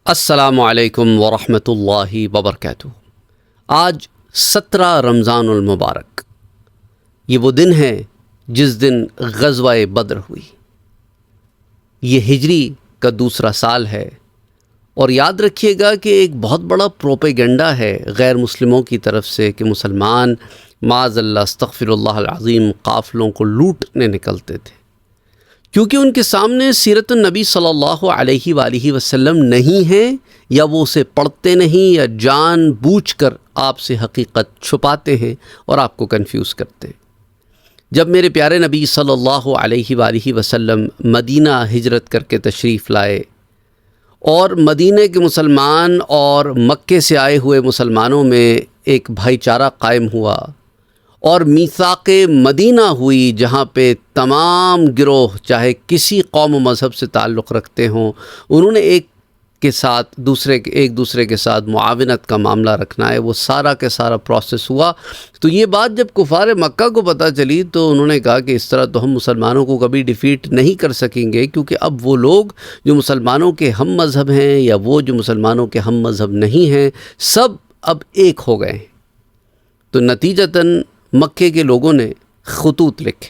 السلام علیکم ورحمۃ اللہ وبرکاتہ۔ آج 17 رمضان المبارک، یہ وہ دن ہے جس دن غزوہ بدر ہوئی۔ یہ ہجری کا دوسرا سال ہے، اور یاد رکھیے گا کہ ایک بہت بڑا پروپیگنڈا ہے غیر مسلموں کی طرف سے کہ مسلمان معاذ اللہ استغفر اللہ العظیم قافلوں کو لوٹنے نکلتے تھے، کیونکہ ان کے سامنے سیرت النبی صلی اللہ علیہ وآلہ وسلم نہیں ہے، یا وہ اسے پڑھتے نہیں، یا جان بوجھ کر آپ سے حقیقت چھپاتے ہیں اور آپ کو کنفیوز کرتے ہیں۔ جب میرے پیارے نبی صلی اللہ علیہ وآلہ وسلم مدینہ ہجرت کر کے تشریف لائے، اور مدینہ کے مسلمان اور مکے سے آئے ہوئے مسلمانوں میں ایک بھائی چارہ قائم ہوا، اور میثاق مدینہ ہوئی، جہاں پہ تمام گروہ چاہے کسی قوم و مذہب سے تعلق رکھتے ہوں، انہوں نے ایک دوسرے کے ساتھ معاونت کا معاملہ رکھنا ہے، وہ سارا کے سارا پروسیس ہوا۔ تو یہ بات جب کفار مکہ کو پتہ چلی تو انہوں نے کہا کہ اس طرح تو ہم مسلمانوں کو کبھی ڈیفیٹ نہیں کر سکیں گے، کیونکہ اب وہ لوگ جو مسلمانوں کے ہم مذہب ہیں یا وہ جو مسلمانوں کے ہم مذہب نہیں ہیں، سب اب ایک ہو گئے ہیں۔ تو نتیجتاً مکے کے لوگوں نے خطوط لکھے،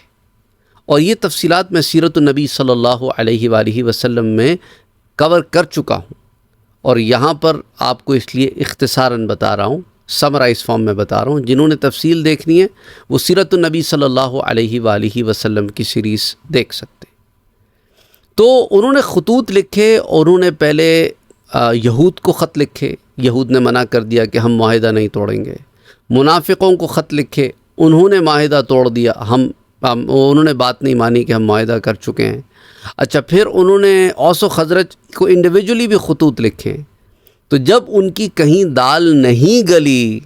اور یہ تفصیلات میں سیرت النبی صلی اللہ علیہ وآلہ وسلم میں کور کر چکا ہوں، اور یہاں پر آپ کو اس لیے اختصاراً بتا رہا ہوں، سمرائز فارم میں بتا رہا ہوں۔ جنہوں نے تفصیل دیکھنی ہے وہ سیرت النبی صلی اللہ علیہ وآلہ وسلم کی سیریز دیکھ سکتے ہیں۔ تو انہوں نے خطوط لکھے، اور انہوں نے پہلے یہود کو خط لکھے، یہود نے منع کر دیا کہ ہم معاہدہ نہیں توڑیں گے۔ منافقوں کو خط لکھے، انہوں نے معاہدہ توڑ دیا، انہوں نے بات نہیں مانی کہ ہم معاہدہ کر چکے ہیں۔ اچھا، پھر انہوں نے اوس و خزرج کو انڈیویجولی بھی خطوط لکھے، تو جب ان کی کہیں دال نہیں گلی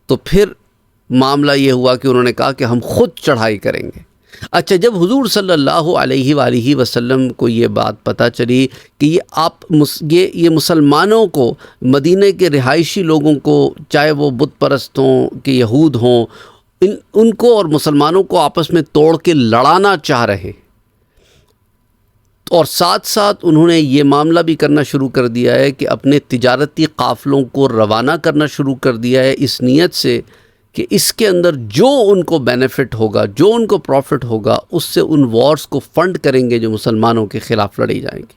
تو پھر معاملہ یہ ہوا کہ انہوں نے کہا کہ ہم خود چڑھائی کریں گے۔ اچھا، جب حضور صلی اللہ علیہ وآلہ وسلم کو یہ بات پتہ چلی کہ یہ مسلمانوں کو، مدینہ کے رہائشی لوگوں کو، چاہے وہ بت پرست ہوں کہ یہود ہوں، ان کو اور مسلمانوں کو آپس میں توڑ کے لڑانا چاہ رہے، اور ساتھ ساتھ انہوں نے یہ معاملہ بھی کرنا شروع کر دیا ہے کہ اپنے تجارتی قافلوں کو روانہ کرنا شروع کر دیا ہے، اس نیت سے کہ اس کے اندر جو ان کو بینیفٹ ہوگا، جو ان کو پروفٹ ہوگا، اس سے ان وارز کو فنڈ کریں گے جو مسلمانوں کے خلاف لڑی جائیں گی۔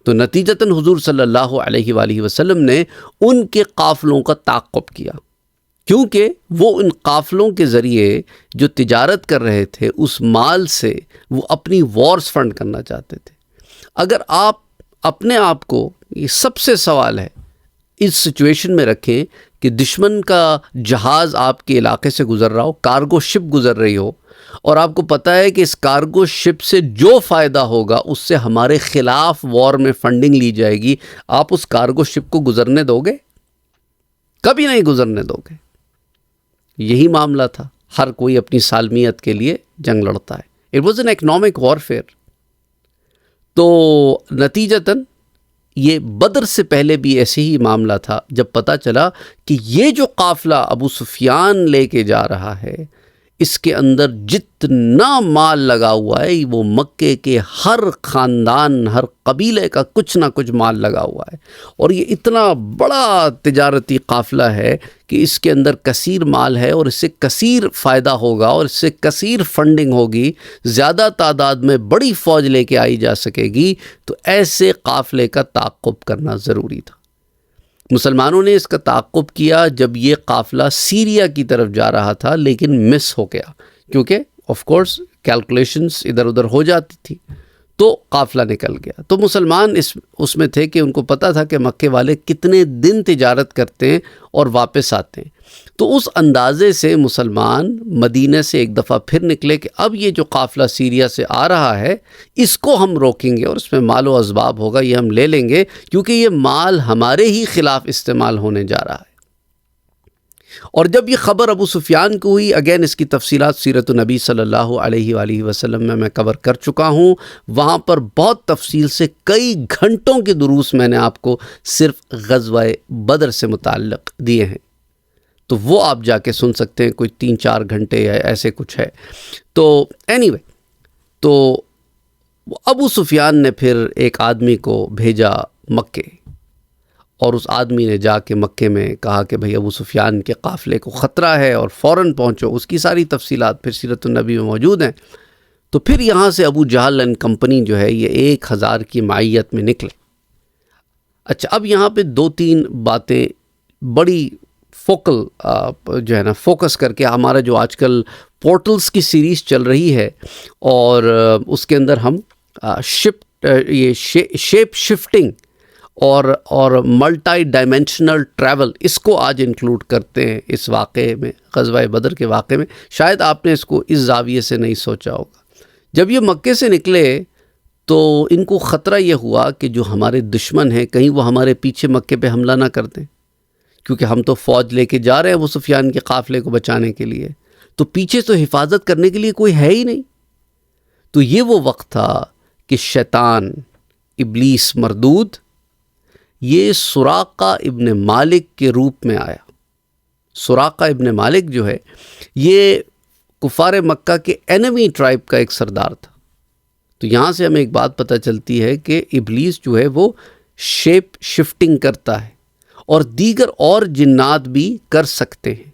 تو نتیجتاً حضور صلی اللہ علیہ وآلہ وسلم نے ان کے قافلوں کا تعاقب کیا، کیونکہ وہ ان قافلوں کے ذریعے جو تجارت کر رہے تھے، اس مال سے وہ اپنی وارز فنڈ کرنا چاہتے تھے۔ اگر آپ اپنے آپ کو، یہ سب سے سوال ہے، اس سچویشن میں رکھیں کہ دشمن کا جہاز آپ کے علاقے سے گزر رہا ہو، کارگو شپ گزر رہی ہو، اور آپ کو پتہ ہے کہ اس کارگو شپ سے جو فائدہ ہوگا اس سے ہمارے خلاف وار میں فنڈنگ لی جائے گی، آپ اس کارگو شپ کو گزرنے دو گے؟ کبھی نہیں گزرنے دو گے۔ یہی معاملہ تھا، ہر کوئی اپنی سالمیت کے لیے جنگ لڑتا ہے۔ It was an economic warfare. تو نتیجتاً یہ بدر سے پہلے بھی ایسے ہی معاملہ تھا، جب پتہ چلا کہ یہ جو قافلہ ابو سفیان لے کے جا رہا ہے، اس کے اندر جتنا مال لگا ہوا ہے، وہ مکے کے ہر خاندان، ہر قبیلے کا کچھ نہ کچھ مال لگا ہوا ہے، اور یہ اتنا بڑا تجارتی قافلہ ہے کہ اس کے اندر کثیر مال ہے، اور اس سے کثیر فائدہ ہوگا، اور اس سے کثیر فنڈنگ ہوگی، زیادہ تعداد میں بڑی فوج لے کے آئی جا سکے گی۔ تو ایسے قافلے کا تعاقب کرنا ضروری تھا۔ مسلمانوں نے اس کا تعاقب کیا جب یہ قافلہ سیریا کی طرف جا رہا تھا، لیکن مس ہو گیا، کیونکہ آف کورس کیلکولیشنز ادھر ادھر ہو جاتی تھی، تو قافلہ نکل گیا۔ تو مسلمان اس میں تھے کہ ان کو پتہ تھا کہ مکے والے کتنے دن تجارت کرتے ہیں اور واپس آتے ہیں، تو اس اندازے سے مسلمان مدینہ سے ایک دفعہ پھر نکلے کہ اب یہ جو قافلہ سیریا سے آ رہا ہے، اس کو ہم روکیں گے، اور اس میں مال و اسباب ہوگا، یہ ہم لے لیں گے، کیونکہ یہ مال ہمارے ہی خلاف استعمال ہونے جا رہا ہے۔ اور جب یہ خبر ابو سفیان کو ہوئی، اگین اس کی تفصیلات سیرت النبی صلی اللہ علیہ وآلہ وسلم میں کور کر چکا ہوں، وہاں پر بہت تفصیل سے کئی گھنٹوں کے دروس میں نے آپ کو صرف غزوہ بدر سے متعلق دیے ہیں، تو وہ آپ جا کے سن سکتے ہیں، کوئی 3-4 گھنٹے یا ایسے کچھ ہے۔ تو اینی وے، تو ابو سفیان نے پھر ایک آدمی کو بھیجا مکے، اور اس آدمی نے جا کے مکے میں کہا کہ بھئی ابو سفیان کے قافلے کو خطرہ ہے اور فوراً پہنچو. اس کی ساری تفصیلات پھر سیرت النبی میں موجود ہیں. تو پھر یہاں سے ابو جہل اینڈ کمپنی جو ہے یہ 1000 کی معیت میں نکلے. اچھا، اب یہاں پہ 2-3 باتیں بڑی فوکل جو ہے نا فوکس کر کے، ہمارا جو آج کل پورٹلز کی سیریز چل رہی ہے اور اس کے اندر ہم شیپ شفٹنگ اور ملٹی ڈائمینشنل ٹریول، اس کو آج انکلوڈ کرتے ہیں اس واقعے میں، غزوہ بدر کے واقعے میں. شاید آپ نے اس کو اس زاویے سے نہیں سوچا ہوگا. جب یہ مکے سے نکلے تو ان کو خطرہ یہ ہوا کہ جو ہمارے دشمن ہیں کہیں وہ ہمارے پیچھے مکے پہ حملہ نہ کر دیں، کیونکہ ہم تو فوج لے کے جا رہے ہیں ابو سفیان کے قافلے کو بچانے کے لیے، تو پیچھے تو حفاظت کرنے کے لیے کوئی ہے ہی نہیں. تو یہ وہ وقت تھا کہ شیطان، ابلیس مردود، یہ سراقہ ابن مالک کے روپ میں آیا. سراقہ ابن مالک جو ہے یہ کفار مکہ کے اینمی ٹرائب کا ایک سردار تھا. تو یہاں سے ہمیں ایک بات پتہ چلتی ہے کہ ابلیس جو ہے وہ شیپ شفٹنگ کرتا ہے، اور دیگر اور جنات بھی کر سکتے ہیں،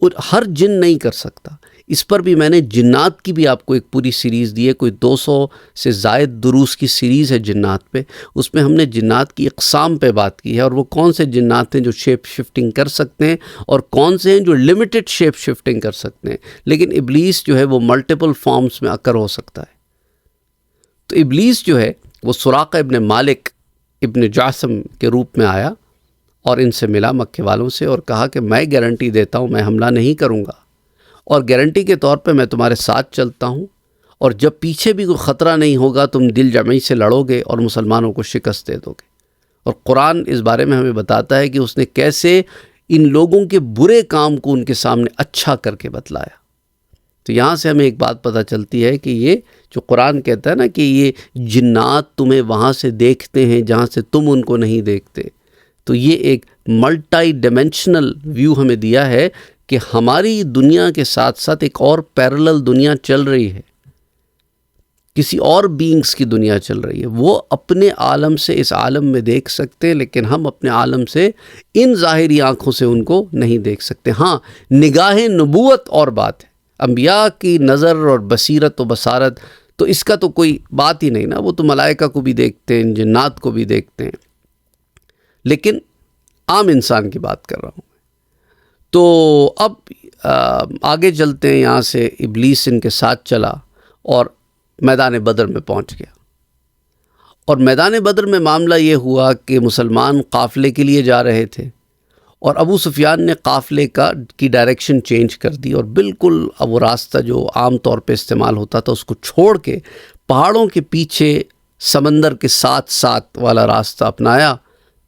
اور ہر جن نہیں کر سکتا. اس پر بھی میں نے جنات کی بھی آپ کو ایک پوری سیریز دی ہے، کوئی 200 سے زائد دروس کی سیریز ہے جنات پہ. اس میں ہم نے جنات کی اقسام پہ بات کی ہے، اور وہ کون سے جنات ہیں جو شیپ شفٹنگ کر سکتے ہیں اور کون سے ہیں جو لمیٹڈ شیپ شفٹنگ کر سکتے ہیں. لیکن ابلیس جو ہے وہ ملٹیپل فارمز میں اکر ہو سکتا ہے. تو ابلیس جو ہے وہ سراقہ ابن مالک ابن جاسم کے روپ میں آیا اور ان سے ملا مکے والوں سے اور کہا کہ میں گارنٹی دیتا ہوں میں حملہ نہیں کروں گا، اور گارنٹی کے طور پہ میں تمہارے ساتھ چلتا ہوں، اور جب پیچھے بھی کوئی خطرہ نہیں ہوگا تم دل جمعی سے لڑو گے اور مسلمانوں کو شکست دے دو گے. اور قرآن اس بارے میں ہمیں بتاتا ہے کہ اس نے کیسے ان لوگوں کے برے کام کو ان کے سامنے اچھا کر کے بتلایا. تو یہاں سے ہمیں ایک بات پتہ چلتی ہے کہ یہ جو قرآن کہتا ہے نا کہ یہ جنات تمہیں وہاں سے دیکھتے ہیں جہاں سے تم ان کو نہیں دیکھتے، تو یہ ایک ملٹی ڈائمینشنل ویو ہمیں دیا ہے کہ ہماری دنیا کے ساتھ ساتھ ایک اور پیرلل دنیا چل رہی ہے، کسی اور بینگز کی دنیا چل رہی ہے. وہ اپنے عالم سے اس عالم میں دیکھ سکتے ہیں، لیکن ہم اپنے عالم سے ان ظاہری آنکھوں سے ان کو نہیں دیکھ سکتے. ہاں، نگاہ نبوت اور بات ہے، انبیاء کی نظر اور بصیرت و بصارت، تو اس کا تو کوئی بات ہی نہیں نا. وہ تو ملائکہ کو بھی دیکھتے ہیں، جنات کو بھی دیکھتے ہیں، لیکن عام انسان کی بات کر رہا ہوں. تو اب آگے چلتے ہیں. یہاں سے ابلیس ان کے ساتھ چلا اور میدان بدر میں پہنچ گیا. اور میدان بدر میں معاملہ یہ ہوا کہ مسلمان قافلے کے لیے جا رہے تھے، اور ابو سفیان نے قافلے کی ڈائریکشن چینج کر دی، اور بالکل اب وہ راستہ جو عام طور پہ استعمال ہوتا تھا اس کو چھوڑ کے پہاڑوں کے پیچھے سمندر کے ساتھ ساتھ والا راستہ اپنایا،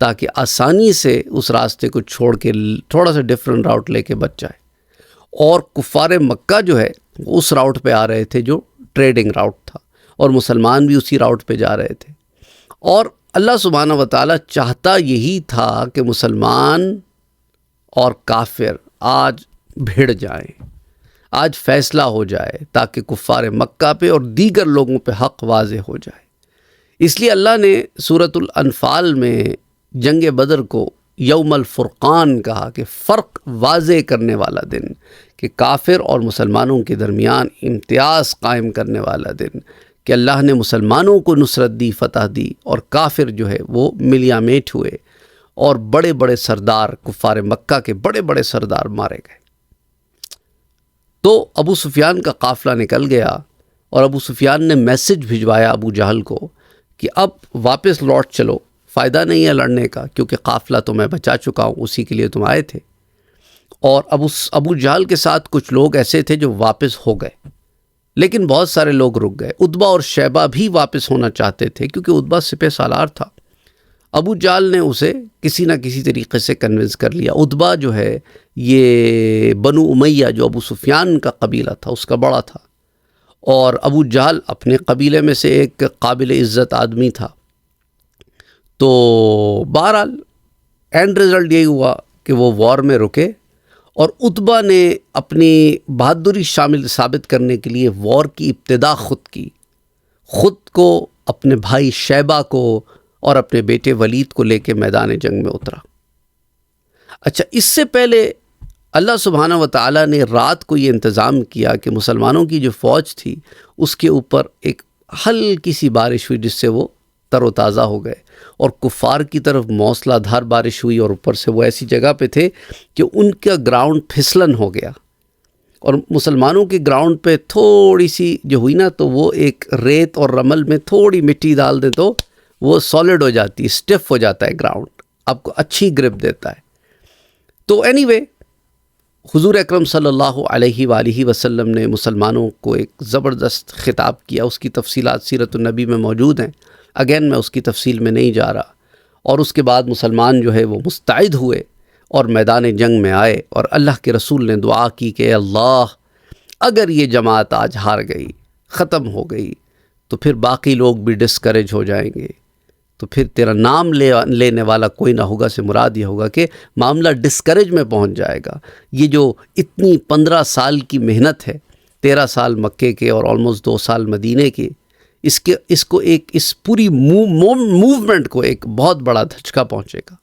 تاکہ آسانی سے اس راستے کو چھوڑ کے تھوڑا سا ڈیفرنٹ راؤٹ لے کے بچ جائے. اور کفار مکہ جو ہے اس راؤٹ پہ آ رہے تھے جو ٹریڈنگ راؤٹ تھا، اور مسلمان بھی اسی راؤٹ پہ جا رہے تھے. اور اللہ سبحانہ و تعالیٰ چاہتا یہی تھا کہ مسلمان اور کافر آج بھڑ جائیں، آج فیصلہ ہو جائے، تاکہ کفار مکہ پہ اور دیگر لوگوں پہ حق واضح ہو جائے. اس لیے اللہ نے سورۃ الانفال میں جنگ بدر کو یوم الفرقان کہا، کہ فرق واضح کرنے والا دن، کہ کافر اور مسلمانوں کے درمیان امتیاز قائم کرنے والا دن، کہ اللہ نے مسلمانوں کو نصرت دی، فتح دی، اور کافر جو ہے وہ ملیا میٹ ہوئے، اور بڑے بڑے سردار کفار مکہ کے بڑے بڑے سردار مارے گئے. تو ابو سفیان کا قافلہ نکل گیا، اور ابو سفیان نے میسج بھجوایا ابو جہل کو کہ اب واپس لوٹ چلو، فائدہ نہیں ہے لڑنے کا، کیونکہ قافلہ تو میں بچا چکا ہوں، اسی کے لیے تم آئے تھے. اور ابو جہل کے ساتھ کچھ لوگ ایسے تھے جو واپس ہو گئے، لیکن بہت سارے لوگ رک گئے. عتبہ اور شیبہ بھی واپس ہونا چاہتے تھے، کیونکہ عتبہ سپہ سالار تھا. ابو جہل نے اسے کسی نہ کسی طریقے سے کنونس کر لیا. عتبہ جو ہے یہ بنو امیہ جو ابو سفیان کا قبیلہ تھا اس کا بڑا تھا، اور ابو جہل اپنے قبیلے میں سے ایک قابل عزت آدمی تھا. تو بہرحال اینڈ رزلٹ یہی ہوا کہ وہ وار میں رکے، اور عتبہ نے اپنی بہادری ثابت کرنے کے لیے وار کی ابتدا خود کی، خود کو، اپنے بھائی شیبہ کو اور اپنے بیٹے ولید کو لے کے میدان جنگ میں اترا۔ اچھا، اس سے پہلے اللہ سبحانہ و تعالیٰ نے رات کو یہ انتظام کیا کہ مسلمانوں کی جو فوج تھی اس کے اوپر ایک ہلکی سی بارش ہوئی جس سے وہ تر و تازہ ہو گئے، اور کفار کی طرف موسلا دھار بارش ہوئی، اور اوپر سے وہ ایسی جگہ پہ تھے کہ ان کا گراؤنڈ پھسلن ہو گیا، اور مسلمانوں کے گراؤنڈ پہ تھوڑی سی جو ہوئی نا تو وہ ایک ریت اور رمل میں تھوڑی مٹی ڈال دیں تو وہ سالڈ ہو جاتی ہے، اسٹف ہو جاتا ہے گراؤنڈ، آپ کو اچھی گرپ دیتا ہے۔ تو اینی وے حضور اکرم صلی اللہ علیہ وآلہ وسلم نے مسلمانوں کو ایک زبردست خطاب کیا، اس کی تفصیلات سیرت النبی میں موجود ہیں، اگین میں اس کی تفصیل میں نہیں جا رہا۔ اور اس کے بعد مسلمان جو ہے وہ مستعد ہوئے اور میدان جنگ میں آئے، اور اللہ کے رسول نے دعا کی کہ اے اللہ اگر یہ جماعت آج ہار گئی، ختم ہو گئی، تو پھر باقی لوگ بھی ڈسکریج ہو جائیں گے، تو پھر تیرا نام لینے والا کوئی نہ ہوگا سے مراد یہ ہوگا کہ معاملہ ڈسکریج میں پہنچ جائے گا۔ یہ جو اتنی 15 سال کی محنت ہے، 13 سال مکے کے اور آلموسٹ 2 سال مدینے کے، اس کو اس پوری موومنٹ کو ایک بہت بڑا دھچکا پہنچے گا۔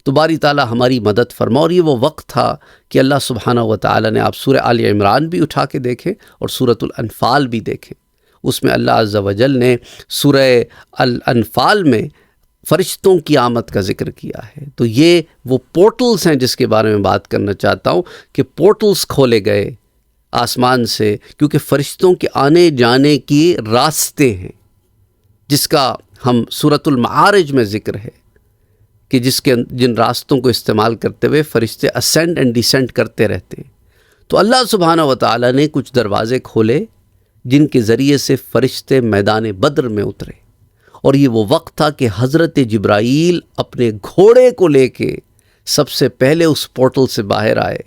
تو باری تعالیٰ ہماری مدد فرما، اور یہ وہ وقت تھا کہ اللہ سبحانہ و تعالیٰ نے، آپ سورہ آل عمران بھی اٹھا کے دیکھیں اور سورۃ الانفال بھی دیکھیں، اس میں اللہ عز و جل نے سورہ الانفال میں فرشتوں کی آمد کا ذکر کیا ہے۔ تو یہ وہ پورٹلز ہیں جس کے بارے میں بات کرنا چاہتا ہوں کہ پورٹلز کھولے گئے آسمان سے، کیونکہ فرشتوں کے آنے جانے کی راستے ہیں، جس کا ہم سورۃ المعارج میں ذکر ہے کہ جن راستوں کو استعمال کرتے ہوئے فرشتے اسینڈ اینڈ ڈیسینڈ کرتے رہتے ہیں۔ تو اللہ سبحانہ و تعالیٰ نے کچھ دروازے کھولے جن کے ذریعے سے فرشتے میدان بدر میں اترے، اور یہ وہ وقت تھا کہ حضرت جبرائیل اپنے گھوڑے کو لے کے سب سے پہلے اس پورٹل سے باہر آئے۔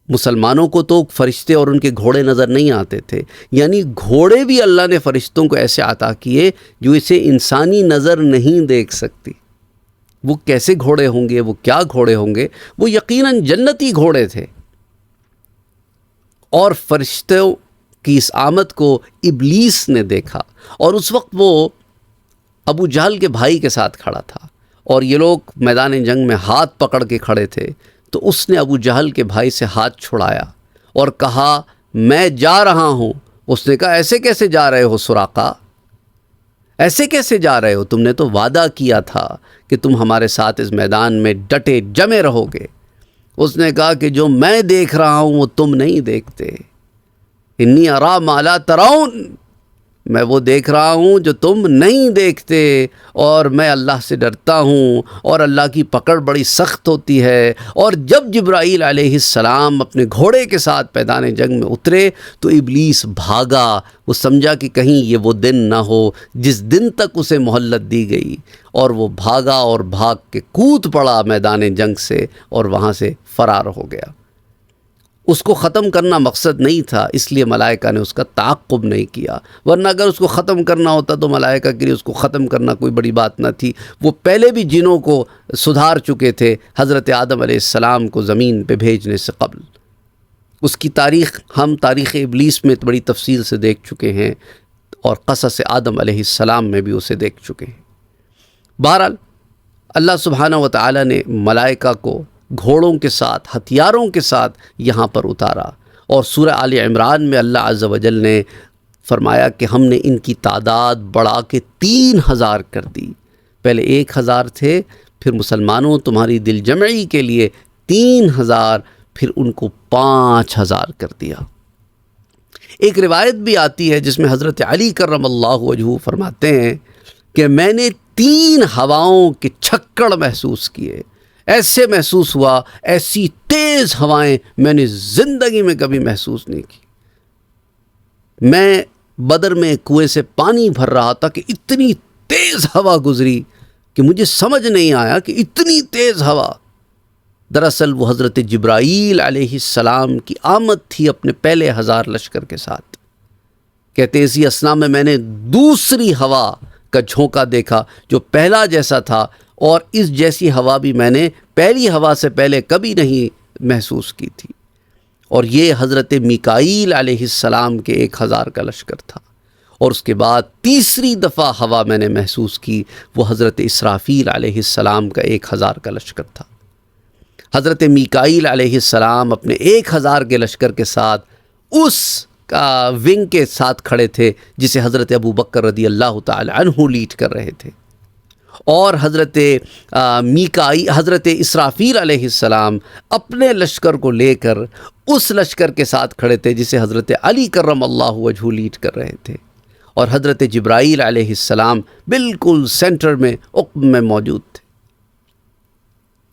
مسلمانوں کو تو فرشتے اور ان کے گھوڑے نظر نہیں آتے تھے، یعنی گھوڑے بھی اللہ نے فرشتوں کو ایسے عطا کیے جو اسے انسانی نظر نہیں دیکھ سکتی۔ وہ کیسے گھوڑے ہوں گے، وہ کیا گھوڑے ہوں گے؟ وہ یقیناً جنتی گھوڑے تھے۔ اور فرشتوں کی اس آمد کو ابلیس نے دیکھا، اور اس وقت وہ ابو جہل کے بھائی کے ساتھ کھڑا تھا، اور یہ لوگ میدان جنگ میں ہاتھ پکڑ کے کھڑے تھے۔ تو اس نے ابو جہل کے بھائی سے ہاتھ چھڑایا اور کہا میں جا رہا ہوں۔ اس نے کہا ایسے کیسے جا رہے ہو سراقہ، ایسے کیسے جا رہے ہو؟ تم نے تو وعدہ کیا تھا کہ تم ہمارے ساتھ اس میدان میں ڈٹے جمے رہو گے۔ اس نے کہا کہ جو میں دیکھ رہا ہوں وہ تم نہیں دیکھتے، انی ارا ما لا ترون، میں وہ دیکھ رہا ہوں جو تم نہیں دیکھتے، اور میں اللہ سے ڈرتا ہوں، اور اللہ کی پکڑ بڑی سخت ہوتی ہے۔ اور جب جبرائیل علیہ السلام اپنے گھوڑے کے ساتھ میدان جنگ میں اترے تو ابلیس بھاگا، وہ سمجھا کہ کہیں یہ وہ دن نہ ہو جس دن تک اسے مہلت دی گئی، اور وہ بھاگا اور بھاگ کے کود پڑا میدان جنگ سے، اور وہاں سے فرار ہو گیا۔ اس کو ختم کرنا مقصد نہیں تھا، اس لیے ملائکہ نے اس کا تعاقب نہیں کیا، ورنہ اگر اس کو ختم کرنا ہوتا تو ملائکہ کے لیے اس کو ختم کرنا کوئی بڑی بات نہ تھی۔ وہ پہلے بھی جنوں کو سدھار چکے تھے حضرت آدم علیہ السلام کو زمین پہ بھیجنے سے قبل۔ اس کی تاریخ ہم تاریخ ابلیس میں بڑی تفصیل سے دیکھ چکے ہیں، اور قصص آدم علیہ السلام میں بھی اسے دیکھ چکے ہیں۔ بہرحال اللہ سبحانہ و تعالیٰ نے ملائکہ کو گھوڑوں کے ساتھ، ہتھیاروں کے ساتھ یہاں پر اتارا، اور سورہ آل عمران میں اللہ عز و جل نے فرمایا کہ ہم نے ان کی تعداد بڑھا کے 3000 کر دی۔ پہلے 1000 تھے، پھر مسلمانوں تمہاری دل جمعی کے لیے 3000، پھر ان کو 5000 کر دیا۔ ایک روایت بھی آتی ہے جس میں حضرت علی کرم اللہ وجہہ فرماتے ہیں کہ میں نے 3 ہواؤں کے چھکڑ محسوس کیے، ایسے محسوس ہوا، ایسی تیز ہوائیں میں نے زندگی میں کبھی محسوس نہیں کی۔ میں بدر میں کنویں سے پانی بھر رہا تھا کہ اتنی تیز ہوا گزری کہ مجھے سمجھ نہیں آیا کہ اتنی تیز ہوا۔ دراصل وہ حضرت جبرائیل علیہ السلام کی آمد تھی اپنے پہلے 1000 لشکر کے ساتھ۔ کہتے ہیں اسی اثنا میں نے دوسری ہوا کا جھونکا دیکھا جو پہلا جیسا تھا، اور اس جیسی ہوا بھی میں نے پہلی ہوا سے پہلے کبھی نہیں محسوس کی تھی، اور یہ حضرت میکائیل علیہ السلام کے 1000 کا لشکر تھا۔ اور اس کے بعد تیسری دفعہ ہوا میں نے محسوس کی، وہ حضرت اسرافیل علیہ السلام کا 1000 کا لشکر تھا۔ حضرت میکائیل علیہ السلام اپنے 1000 کے لشکر کے ساتھ اس ونگ کے ساتھ کھڑے تھے جسے حضرت ابو بکر رضی اللہ تعالی عنہ لیڈ کر رہے تھے، اور حضرت اسرافیل علیہ السلام اپنے لشکر کو لے کر اس لشکر کے ساتھ کھڑے تھے جسے حضرت علی کرم اللہ وجہہ لیڈ کر رہے تھے، اور حضرت جبرائیل علیہ السلام بالکل سینٹر میں عقب میں موجود تھے۔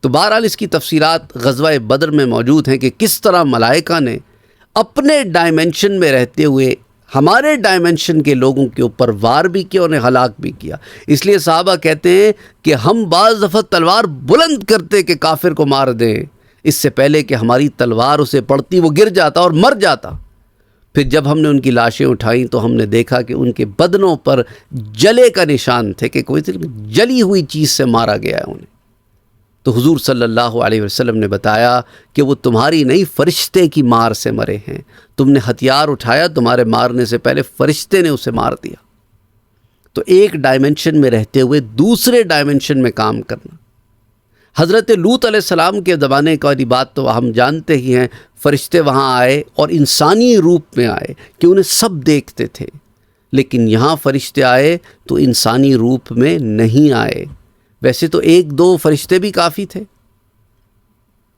تو بہرحال اس کی تفصیلات غزوہ بدر میں موجود ہیں کہ کس طرح ملائکہ نے اپنے ڈائمنشن میں رہتے ہوئے ہمارے ڈائمنشن کے لوگوں کے اوپر وار بھی کیا، انہیں ہلاک بھی کیا۔ اس لیے صحابہ کہتے ہیں کہ ہم بعض دفعہ تلوار بلند کرتے کہ کافر کو مار دیں، اس سے پہلے کہ ہماری تلوار اسے پڑتی وہ گر جاتا اور مر جاتا۔ پھر جب ہم نے ان کی لاشیں اٹھائیں تو ہم نے دیکھا کہ ان کے بدنوں پر جلے کا نشان تھے کہ کوئی جلی ہوئی چیز سے مارا گیا ہے انہیں۔ تو حضور صلی اللہ علیہ وسلم نے بتایا کہ وہ تمہاری نہیں فرشتے کی مار سے مرے ہیں، تم نے ہتھیار اٹھایا، تمہارے مارنے سے پہلے فرشتے نے اسے مار دیا۔ تو ایک ڈائمنشن میں رہتے ہوئے دوسرے ڈائمنشن میں کام کرنا۔ حضرت لوط علیہ السلام کے زمانے کا بات تو ہم جانتے ہی ہیں، فرشتے وہاں آئے اور انسانی روپ میں آئے کہ انہیں سب دیکھتے تھے، لیکن یہاں فرشتے آئے تو انسانی روپ میں نہیں آئے۔ ویسے تو 1-2 فرشتے بھی کافی تھے،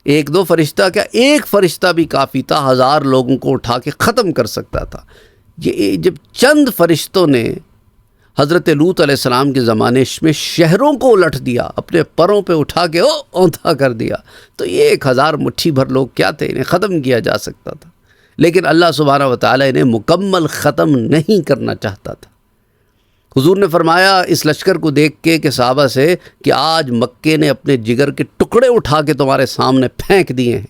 1-2 فرشتہ کیا، ایک فرشتہ بھی کافی تھا، 1000 لوگوں کو اٹھا کے ختم کر سکتا تھا۔ یہ جب چند فرشتوں نے حضرت لوط علیہ السلام کے زمانے میں شہروں کو الٹ دیا، اپنے پروں پہ اٹھا کے اوندا کر دیا، تو یہ 1000 مٹھی بھر لوگ کیا تھے، انہیں ختم کیا جا سکتا تھا۔ لیکن اللہ سبحانہ وتعالی انہیں مکمل ختم نہیں کرنا چاہتا تھا۔ حضور نے فرمایا اس لشکر کو دیکھ کے کہ صحابہ سے کہ آج مکے نے اپنے جگر کے ٹکڑے اٹھا کے تمہارے سامنے پھینک دیے ہیں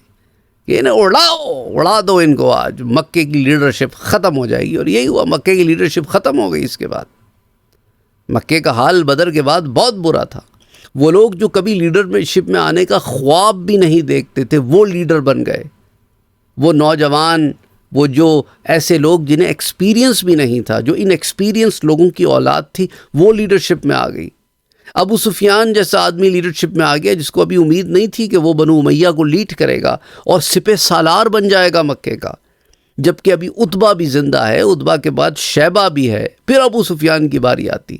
کہ انہیں اڑا دو ان کو، آج مکے کی لیڈرشپ ختم ہو جائے گی۔ اور یہی ہوا، مکے کی لیڈرشپ ختم ہو گئی۔ اس کے بعد مکے کا حال بدر کے بعد بہت برا تھا۔ وہ لوگ جو کبھی لیڈرشپ میں آنے کا خواب بھی نہیں دیکھتے تھے وہ لیڈر بن گئے، وہ نوجوان، وہ جو ایسے لوگ جنہیں ایکسپیرینس بھی نہیں تھا، جو ان ایکسپیرینس لوگوں کی اولاد تھی، وہ لیڈرشپ میں آ گئی۔ ابو سفیان جیسا آدمی لیڈرشپ میں آ گیا جس کو ابھی امید نہیں تھی کہ وہ بنو امیہ کو لیڈ کرے گا اور سپہ سالار بن جائے گا مکے کا، جبکہ ابھی عتبہ بھی زندہ ہے، عتبہ کے بعد شیبہ بھی ہے، پھر ابو سفیان کی باری آتی۔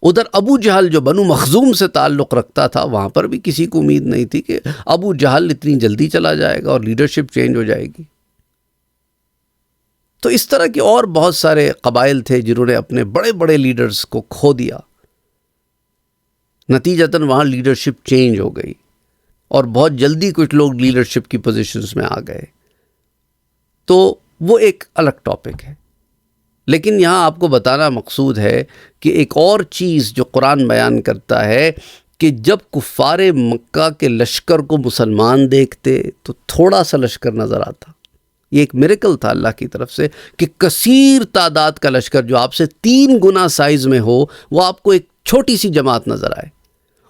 ادھر ابو جہل جو بنو مخزوم سے تعلق رکھتا تھا، وہاں پر بھی کسی کو امید نہیں تھی کہ ابو جہل اتنی جلدی چلا جائے گا اور لیڈرشپ چینج ہو جائے گی۔ تو اس طرح کے اور بہت سارے قبائل تھے جنہوں نے اپنے بڑے بڑے لیڈرز کو کھو دیا، نتیجتاً وہاں لیڈرشپ چینج ہو گئی اور بہت جلدی کچھ لوگ لیڈرشپ کی پوزیشنز میں آ گئے۔ تو وہ ایک الگ ٹاپک ہے، لیکن یہاں آپ کو بتانا مقصود ہے کہ ایک اور چیز جو قرآن بیان کرتا ہے کہ جب کفار مکہ کے لشکر کو مسلمان دیکھتے تو تھوڑا سا لشکر نظر آتا۔ یہ ایک میریکل تھا اللہ کی طرف سے کہ کثیر تعداد کا لشکر جو آپ سے 3 گنا سائز میں ہو، وہ آپ کو ایک چھوٹی سی جماعت نظر آئے،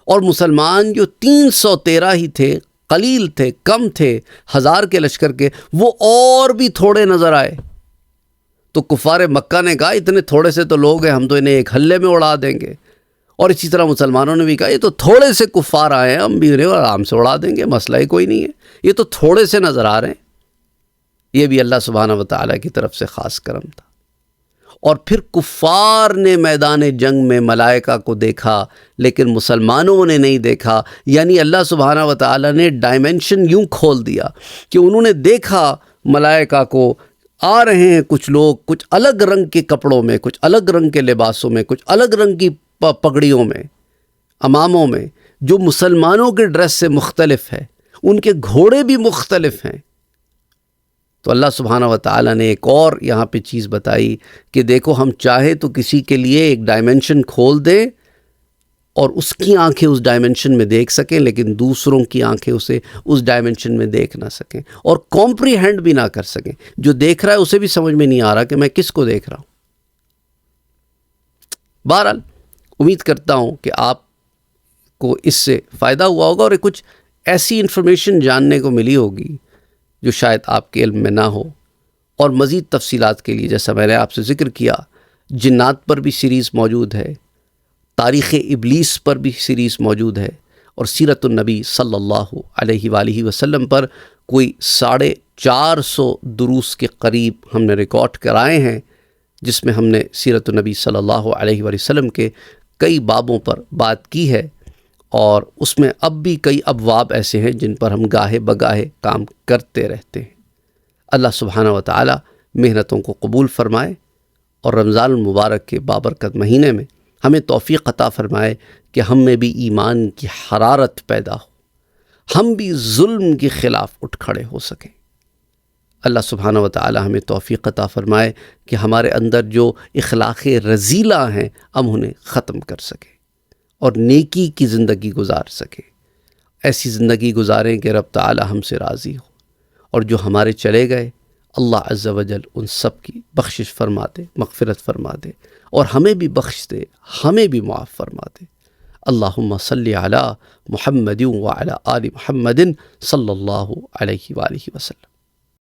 اور مسلمان جو 313 ہی تھے، قلیل تھے، کم تھے 1000 کے لشکر کے، وہ اور بھی تھوڑے نظر آئے۔ تو کفار مکہ نے کہا اتنے تھوڑے سے تو لوگ ہیں، ہم تو انہیں ایک ہلے میں اڑا دیں گے، اور اسی طرح مسلمانوں نے بھی کہا یہ تو تھوڑے سے کفار آئے ہیں، ہم بھی انہیں آرام سے اڑا دیں گے، مسئلہ ہی کوئی نہیں ہے، یہ تو تھوڑے سے نظر آ رہے ہیں۔ یہ بھی اللہ سبحانہ وتعالی کی طرف سے خاص کرم تھا۔ اور پھر کفار نے میدان جنگ میں ملائکہ کو دیکھا لیکن مسلمانوں نے نہیں دیکھا، یعنی اللہ سبحانہ وتعالی نے ڈائمنشن یوں کھول دیا کہ انہوں نے دیکھا ملائکہ کو، آ رہے ہیں کچھ لوگ کچھ الگ رنگ کے کپڑوں میں، کچھ الگ رنگ کے لباسوں میں، کچھ الگ رنگ کی پگڑیوں میں، اماموں میں، جو مسلمانوں کے ڈریس سے مختلف ہے، ان کے گھوڑے بھی مختلف ہیں۔ تو اللہ سبحانہ وتعالی نے ایک اور یہاں پہ چیز بتائی کہ دیکھو ہم چاہے تو کسی کے لیے ایک ڈائمنشن کھول دیں اور اس کی آنکھیں اس ڈائمنشن میں دیکھ سکیں، لیکن دوسروں کی آنکھیں اسے اس ڈائمنشن میں دیکھ نہ سکیں اور کمپریہینڈ بھی نہ کر سکیں۔ جو دیکھ رہا ہے اسے بھی سمجھ میں نہیں آ رہا کہ میں کس کو دیکھ رہا ہوں۔ بہرحال امید کرتا ہوں کہ آپ کو اس سے فائدہ ہوا ہوگا اور کچھ ایسی انفارمیشن جاننے کو ملی ہوگی جو شاید آپ کے علم میں نہ ہو، اور مزید تفصیلات کے لیے جیسا میں نے آپ سے ذکر کیا، جنات پر بھی سیریز موجود ہے، تاریخ ابلیس پر بھی سیریز موجود ہے، اور سیرت النبی صلی اللہ علیہ وآلہ وسلم پر کوئی 450 دروس کے قریب ہم نے ریکارڈ کرائے ہیں، جس میں ہم نے سیرت النبی صلی اللہ علیہ وآلہ وسلم کے کئی بابوں پر بات کی ہے، اور اس میں اب بھی کئی ابواب ایسے ہیں جن پر ہم گاہے بگاہے کام کرتے رہتے ہیں۔ اللہ سبحانہ و تعالی محنتوں کو قبول فرمائے، اور رمضان المبارک کے بابرکت مہینے میں ہمیں توفیق عطا فرمائے کہ ہم میں بھی ایمان کی حرارت پیدا ہو، ہم بھی ظلم کے خلاف اٹھ کھڑے ہو سکیں۔ اللہ سبحانہ و تعالی ہمیں توفیق عطا فرمائے کہ ہمارے اندر جو اخلاق رذیلہ ہیں ہم انہیں ختم کر سکیں اور نیکی کی زندگی گزار سکیں، ایسی زندگی گزاریں کہ رب تعالی ہم سے راضی ہو، اور جو ہمارے چلے گئے اللہ عز و جل ان سب کی بخشش فرما دے، مغفرت فرما دے، اور ہمیں بھی بخش دے، ہمیں بھی معاف فرما دے۔ اللہم صلی علی محمد وعلی آل محمد صلی اللہ علیہ وآلہ وسلم۔